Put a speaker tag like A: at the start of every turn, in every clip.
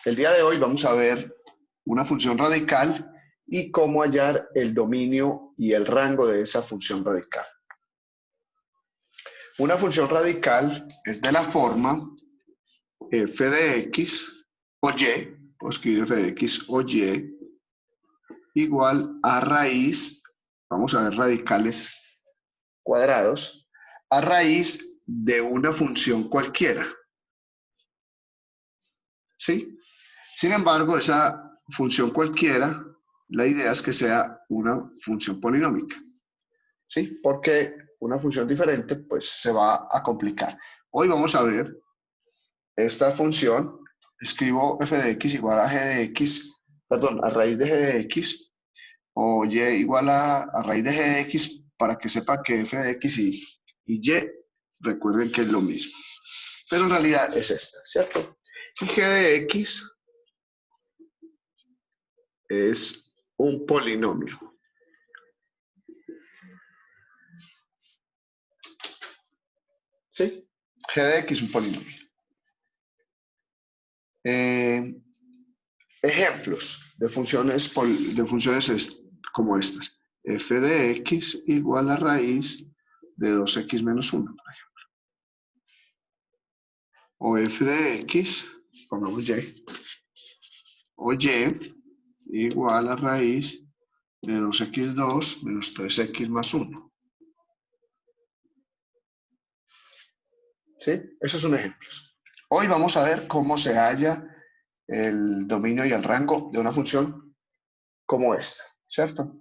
A: El día de hoy vamos a ver una función radical y cómo hallar el dominio y el rango de esa función radical. Una función radical es de la forma f de x o y, puedo escribir f de x o y, igual a raíz, vamos a ver radicales cuadrados, a raíz de una función cualquiera. ¿Sí? Sin embargo, esa función cualquiera, la idea es que sea una función polinómica. ¿Sí? Porque una función diferente, pues se va a complicar. Hoy vamos a ver esta función. Escribo f de x igual a g de x, perdón, a raíz de g de x, o y igual a raíz de g de x, para que sepa que f de x y y, recuerden que es lo mismo. Pero en realidad es esta, ¿cierto? Y g de x es un polinomio. ¿Sí? G de x es un polinomio. Ejemplos de funciones como estas. F de x igual a raíz de 2x menos 1, por ejemplo. O f de x, pongamos y, o y igual a raíz de 2x2 menos 3x más 1. ¿Sí? Esos son ejemplos. Hoy vamos a ver cómo se halla el dominio y el rango de una función como esta, ¿cierto?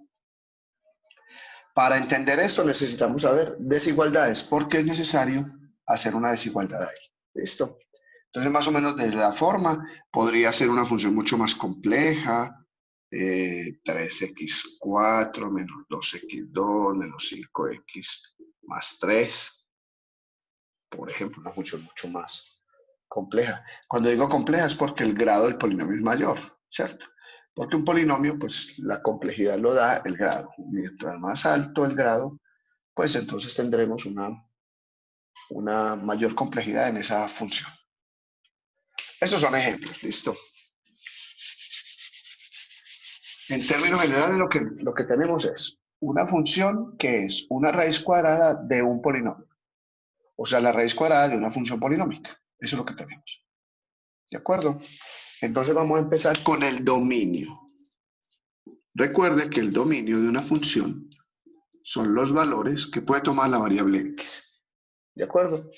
A: Para entender esto necesitamos saber desigualdades, porque es necesario hacer una desigualdad ahí. ¿Listo? Entonces, más o menos de la forma, podría ser una función mucho más compleja, 3x4 menos 2x2 menos 5x más 3, por ejemplo, una función mucho más compleja. Cuando digo compleja es porque el grado del polinomio es mayor, ¿cierto? Porque un polinomio, pues la complejidad lo da el grado. Mientras más alto el grado, pues entonces tendremos una mayor complejidad en esa función. Esos son ejemplos, ¿listo? En términos generales, lo que tenemos es una función que es una raíz cuadrada de un polinomio. O sea, la raíz cuadrada de una función polinómica. Eso es lo que tenemos. ¿De acuerdo? Entonces vamos a empezar con el dominio. Recuerde que el dominio de una función son los valores que puede tomar la variable x. ¿De acuerdo?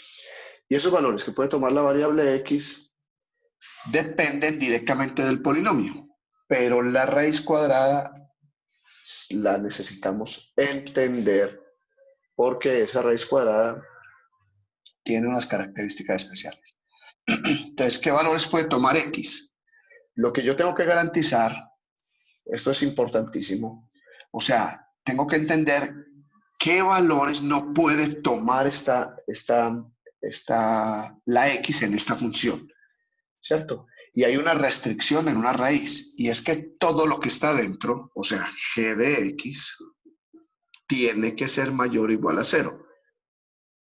A: Y esos valores que puede tomar la variable x dependen directamente del polinomio, pero la raíz cuadrada la necesitamos entender porque esa raíz cuadrada tiene unas características especiales. Entonces, ¿qué valores puede tomar x? Lo que yo tengo que garantizar, esto es importantísimo, o sea, tengo que entender qué valores no puede tomar la x en esta función, ¿cierto? Y hay una restricción en una raíz, y es que todo lo que está dentro, o sea, g de x, tiene que ser mayor o igual a 0.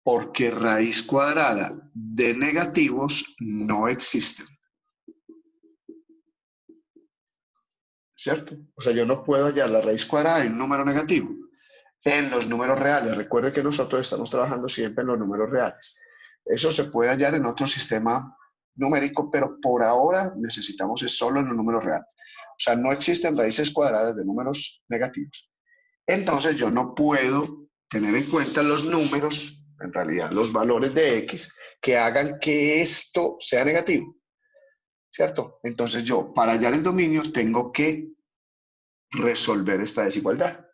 A: Porque raíz cuadrada de negativos no existen. ¿Cierto? O sea, yo no puedo hallar la raíz cuadrada de un número negativo en los números reales. Recuerde que nosotros estamos trabajando siempre en los números reales. Eso se puede hallar en otro sistema numérico, pero por ahora necesitamos es solo en los números reales. O sea, no existen raíces cuadradas de números negativos. Entonces yo no puedo tener en cuenta los números, en realidad los valores de x, que hagan que esto sea negativo, ¿cierto? Entonces yo, para hallar el dominio, tengo que resolver esta desigualdad.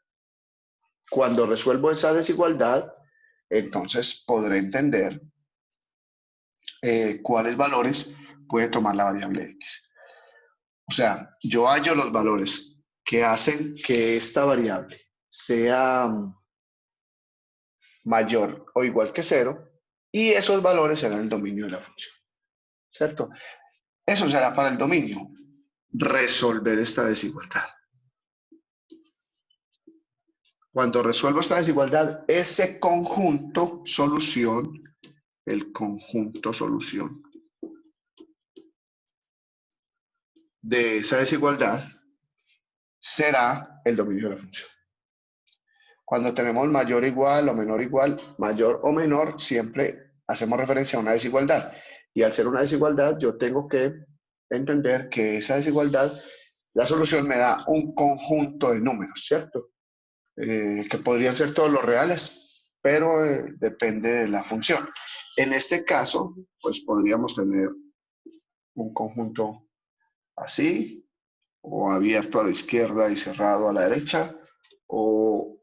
A: Cuando resuelvo esa desigualdad, entonces podré entender cuáles valores puede tomar la variable x. O sea, yo hallo los valores que hacen que esta variable sea mayor o igual que 0, y esos valores serán el dominio de la función, ¿cierto? Eso será para el dominio, resolver esta desigualdad. Cuando resuelvo esta desigualdad, ese conjunto solución, el conjunto solución, de esa desigualdad será el dominio de la función. Cuando tenemos mayor o igual o menor igual, mayor o menor, siempre hacemos referencia a una desigualdad. Y al ser una desigualdad, yo tengo que entender que esa desigualdad, la solución me da un conjunto de números, ¿cierto? Que podrían ser todos los reales, pero depende de la función. En este caso, pues podríamos tener un conjunto así, o abierto a la izquierda y cerrado a la derecha, o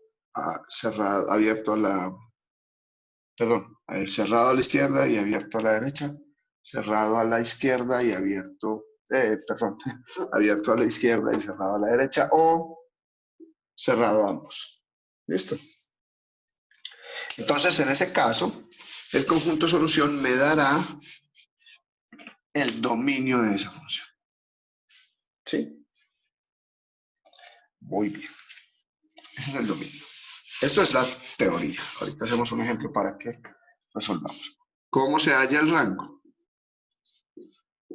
A: cerrado, abierto a la, perdón, cerrado a la izquierda y abierto a la derecha, cerrado a la izquierda y abierto, perdón, abierto a la izquierda y cerrado a la derecha, o cerrado a ambos. ¿Listo? Entonces, en ese caso, el conjunto solución me dará el dominio de esa función. ¿Sí? Muy bien. Ese es el dominio. Esto es la teoría. Ahorita hacemos un ejemplo para que resolvamos. ¿Cómo se halla el rango?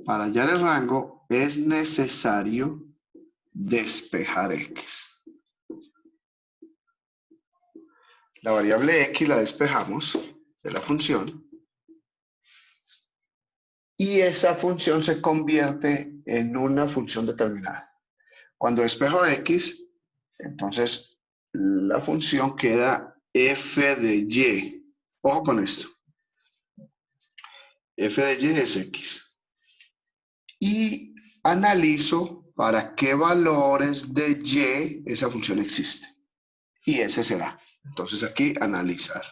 A: Para hallar el rango es necesario despejar X. La variable X la despejamos de la función y esa función se convierte en una función determinada. Cuando despejo X, entonces la función queda f de y. Ojo con esto. F de y es X. Y analizo para qué valores de y esa función existe. Y ese será. Entonces aquí analizar.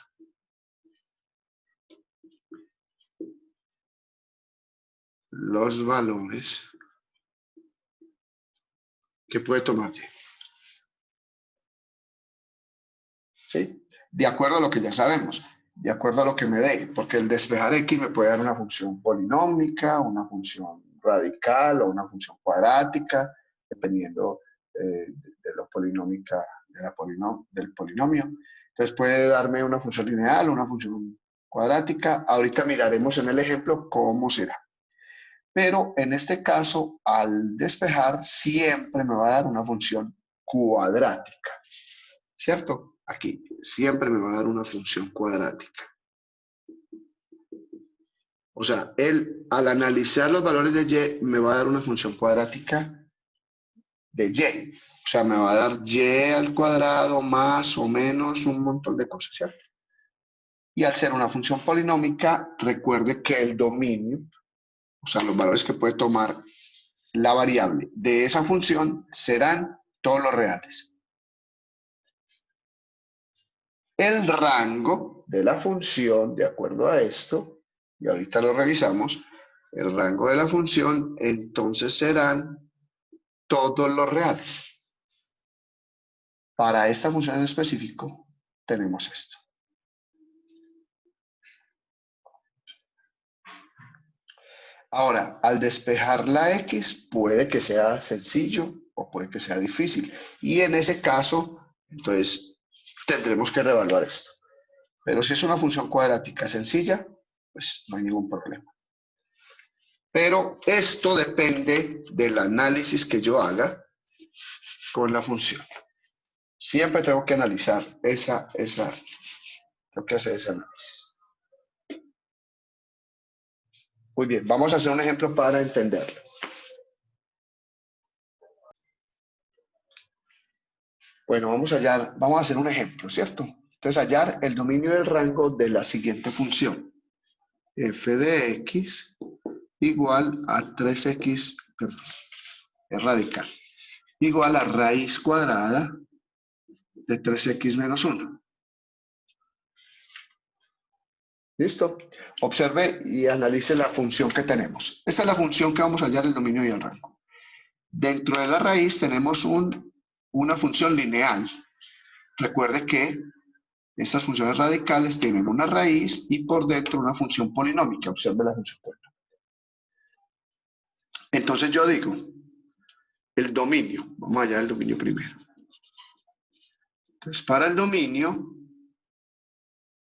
A: Los valores que puede tomar y. ¿Sí? De acuerdo a lo que ya sabemos, de acuerdo a lo que me dé, porque el despejar X me puede dar una función polinómica, una función radical o una función cuadrática, dependiendo de lo polinómica del polinomio. Entonces puede darme una función lineal, una función cuadrática. Ahorita miraremos en el ejemplo cómo será. Pero en este caso, al despejar, siempre me va a dar una función cuadrática. ¿Cierto? Aquí siempre me va a dar una función cuadrática. O sea, él al analizar los valores de y me va a dar una función cuadrática de y. O sea, me va a dar y al cuadrado más o menos un montón de cosas, ¿cierto? Y al ser una función polinómica, recuerde que el dominio, o sea, los valores que puede tomar la variable de esa función serán todos los reales. El rango de la función, de acuerdo a esto, y ahorita lo revisamos, el rango de la función entonces serán todos los reales. Para esta función en específico tenemos esto. Ahora, al despejar la X puede que sea sencillo o puede que sea difícil. Y en ese caso, entonces tendremos que reevaluar esto. Pero si es una función cuadrática sencilla, pues no hay ningún problema. Pero esto depende del análisis que yo haga con la función. Siempre tengo que analizar tengo que hacer ese análisis. Muy bien, vamos a hacer un ejemplo para entenderlo. Bueno, vamos a hacer un ejemplo, ¿cierto? Entonces, hallar el dominio del rango de la siguiente función. F de X igual a 3X, perdón, es radical, igual a raíz cuadrada de 3X menos 1. ¿Listo? Observe y analice la función que tenemos. Esta es la función que vamos a hallar el dominio y el rango. Dentro de la raíz tenemos una función lineal. Recuerde que estas funciones radicales tienen una raíz y por dentro una función polinómica. Observe la función polinómica. Entonces yo digo, el dominio, vamos a hallar el dominio primero. Entonces para el dominio,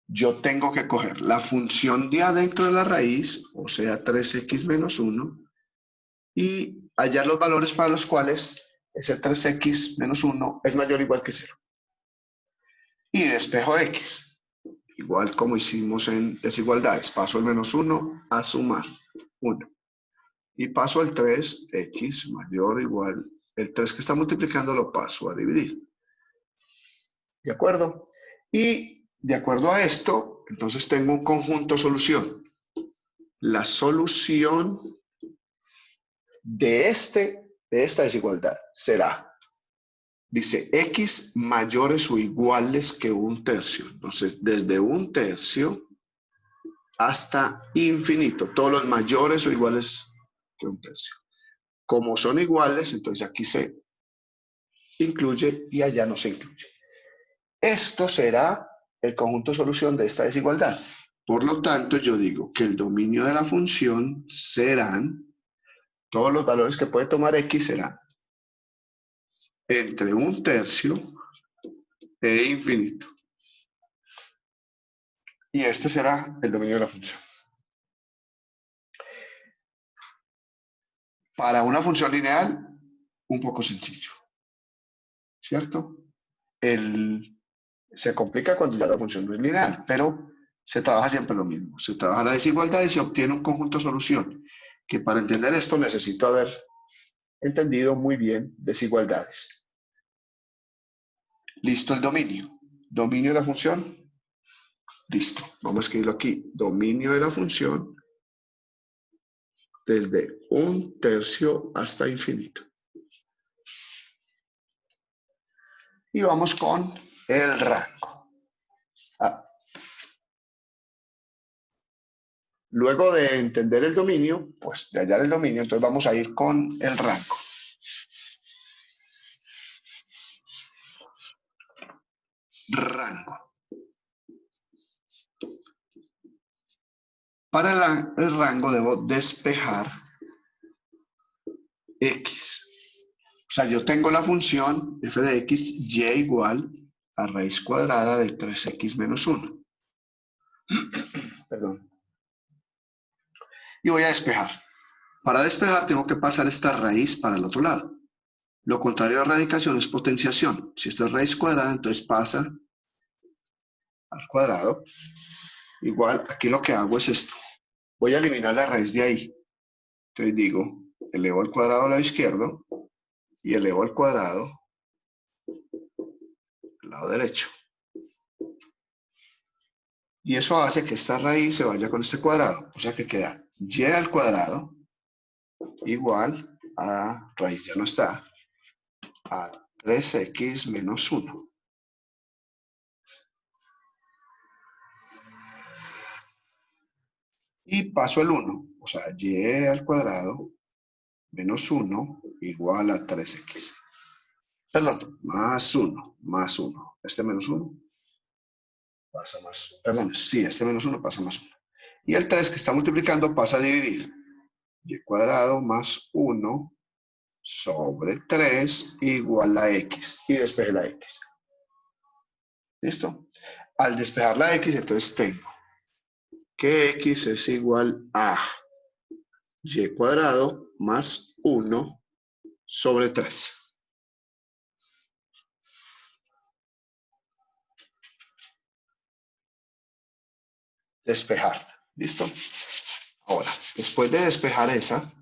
A: yo tengo que coger la función de adentro de la raíz, o sea 3x menos 1, y hallar los valores para los cuales ese 3x menos 1 es mayor o igual que 0. Y despejo x, igual como hicimos en desigualdades. Paso el menos 1 a sumar 1. Y paso el 3x mayor o igual, el 3 que está multiplicando lo paso a dividir. ¿De acuerdo? Y de acuerdo a esto, entonces tengo un conjunto solución. La solución de esta desigualdad será, dice, x mayores o iguales que 1/3. Entonces, desde 1/3 hasta infinito, todos los mayores o iguales que 1/3. Como son iguales, entonces aquí se incluye y allá no se incluye. Esto será el conjunto solución de esta desigualdad. Por lo tanto, yo digo que el dominio de la función serán, todos los valores que puede tomar x serán entre 1/3 e infinito. Y este será el dominio de la función. Para una función lineal, un poco sencillo, ¿cierto? Se complica cuando ya la función no es lineal, pero se trabaja siempre lo mismo. Se trabaja la desigualdad y se obtiene un conjunto solución, que para entender esto necesito haber entendido muy bien desigualdades. Listo el dominio. Dominio de la función. Listo. Vamos a escribirlo aquí. Dominio de la función desde 1/3 hasta infinito. Y vamos con el rango. Luego de entender el dominio, pues de hallar el dominio, entonces vamos a ir con el rango. Rango. Para el rango debo despejar x. O sea, yo tengo la función f de x, y igual a raíz cuadrada de 3x menos 1. Perdón. Y voy a despejar. Para despejar tengo que pasar esta raíz para el otro lado. Lo contrario a radicación es potenciación. Si esto es raíz cuadrada, entonces pasa al cuadrado. Igual, aquí lo que hago es esto. Voy a eliminar la raíz de ahí. Entonces digo, elevo al cuadrado al lado izquierdo y elevo al cuadrado al lado derecho. Y eso hace que esta raíz se vaya con este cuadrado. O sea que queda y al cuadrado igual a raíz, ya no está, a 3x menos 1. Y paso el 1. O sea, y al cuadrado menos 1 igual a 3x. Perdón, más 1, más 1. Este menos 1 pasa más, perdón, sí, este menos 1 pasa más 1. Y el 3 que está multiplicando pasa a dividir. Y cuadrado más 1 sobre 3 igual a x. Y despeje la x. ¿Listo? Al despejar la x, entonces tengo que x es igual a y cuadrado más 1 sobre 3. Despejar. ¿Listo? Ahora, después de despejar esa,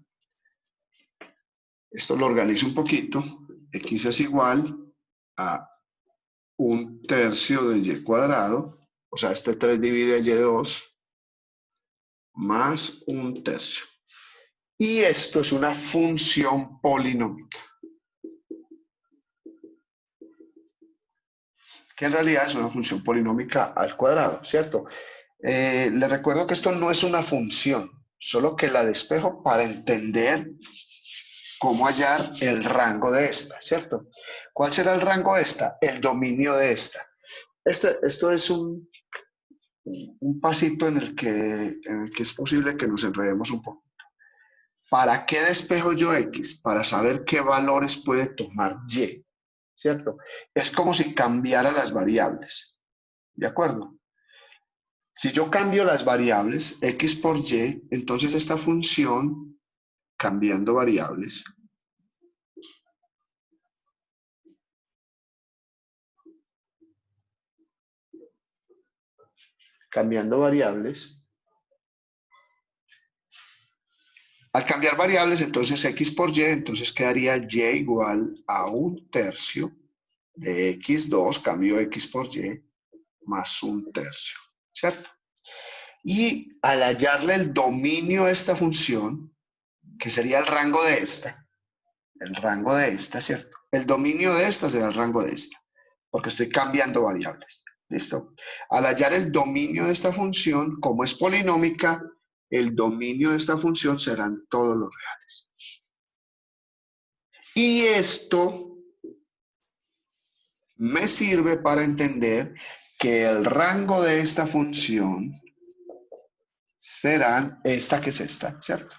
A: esto lo organizo un poquito. X es igual a 1/3 de y cuadrado. O sea, este 3 divide y2 más 1/3. Y esto es una función polinómica. Que en realidad es una función polinómica al cuadrado, ¿cierto? Les recuerdo que esto no es una función, solo que la despejo para entender cómo hallar el rango de esta, ¿cierto? ¿Cuál será el rango de esta? El dominio de esta. Esto es un pasito en el que es posible que nos enredemos un poco. ¿Para qué despejo yo x? Para saber qué valores puede tomar y, ¿cierto? Es como si cambiara las variables, ¿de acuerdo? Si yo cambio las variables x por y, entonces esta función cambiando variables. Cambiando variables. Al cambiar variables, entonces x por y, entonces quedaría y igual a 1/3 de x2, cambio x por y, más 1/3, ¿cierto? Y al hallarle el dominio a esta función, que sería el rango de esta, ¿cierto? El dominio de esta será el rango de esta, porque estoy cambiando variables, ¿listo? Al hallar el dominio de esta función, como es polinómica, el dominio de esta función serán todos los reales. Y esto me sirve para entender que el rango de esta función serán, esta que es esta, ¿cierto?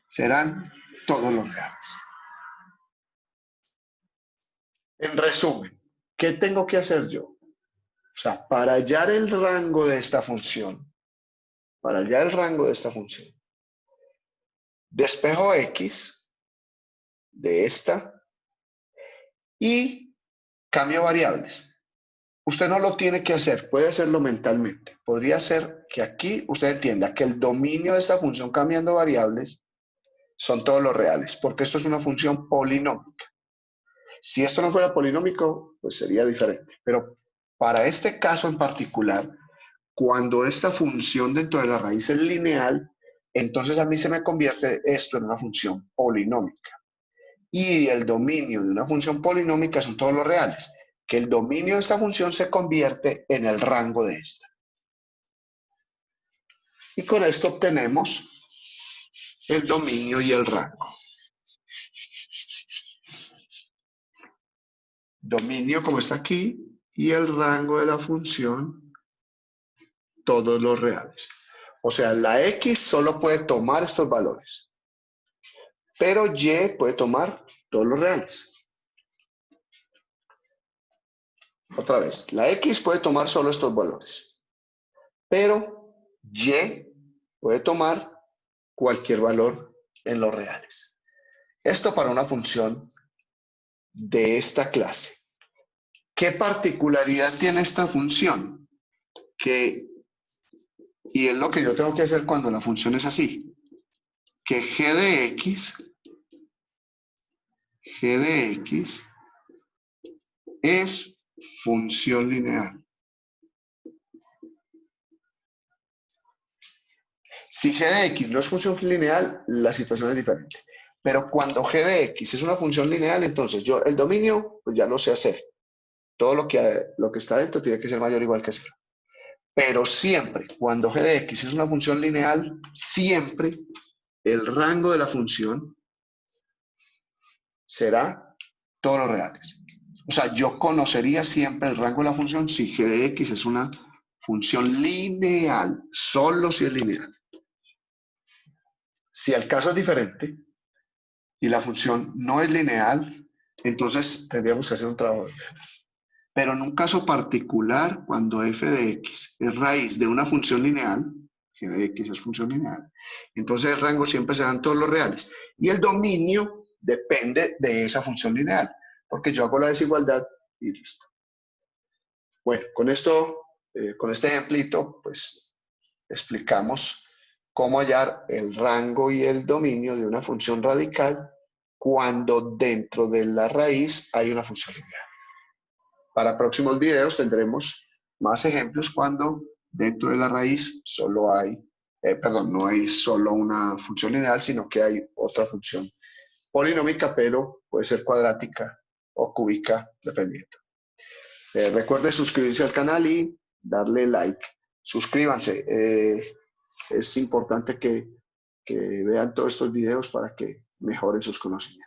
A: Serán todos los reales. En resumen, ¿qué tengo que hacer yo? O sea, para hallar el rango de esta función, despejo x de esta y cambio variables. Usted no lo tiene que hacer, puede hacerlo mentalmente. Podría ser que aquí usted entienda que el dominio de esta función cambiando variables son todos los reales, porque esto es una función polinómica. Si esto no fuera polinómico, pues sería diferente. Pero para este caso en particular, cuando esta función dentro de la raíz es lineal, entonces a mí se me convierte esto en una función polinómica. Y el dominio de una función polinómica son todos los reales, que el dominio de esta función se convierte en el rango de esta. Y con esto obtenemos el dominio y el rango. Dominio como está aquí y el rango de la función, todos los reales. O sea, la X solo puede tomar estos valores, pero Y puede tomar todos los reales. Otra vez, la X puede tomar solo estos valores, pero Y puede tomar cualquier valor en los reales. Esto para una función de esta clase. ¿Qué particularidad tiene esta función? Y es lo que yo tengo que hacer cuando la función es así, que g de x es función lineal. Si g de x no es función lineal, la situación es diferente. Pero cuando g de x es una función lineal, entonces yo el dominio pues ya lo sé hacer. Todo lo que está dentro tiene que ser mayor o igual que 0. Pero siempre, cuando g de x es una función lineal, siempre el rango de la función será todos los reales. O sea, yo conocería siempre el rango de la función si g de x es una función lineal, solo si es lineal. Si el caso es diferente y la función no es lineal, entonces tendríamos que hacer un trabajo diferente. Pero en un caso particular, cuando f de x es raíz de una función lineal, g de x es función lineal, entonces el rango siempre serán todos los reales. Y el dominio depende de esa función lineal, porque yo hago la desigualdad y listo. Bueno, con esto, con este ejemplito, pues explicamos cómo hallar el rango y el dominio de una función radical cuando dentro de la raíz hay una función lineal. Para próximos videos tendremos más ejemplos cuando dentro de la raíz solo hay, no hay solo una función lineal, sino que hay otra función polinómica, pero puede ser cuadrática o cúbica, dependiendo. Recuerde suscribirse al canal y darle like. Suscríbanse. Es importante que vean todos estos videos para que mejoren sus conocimientos.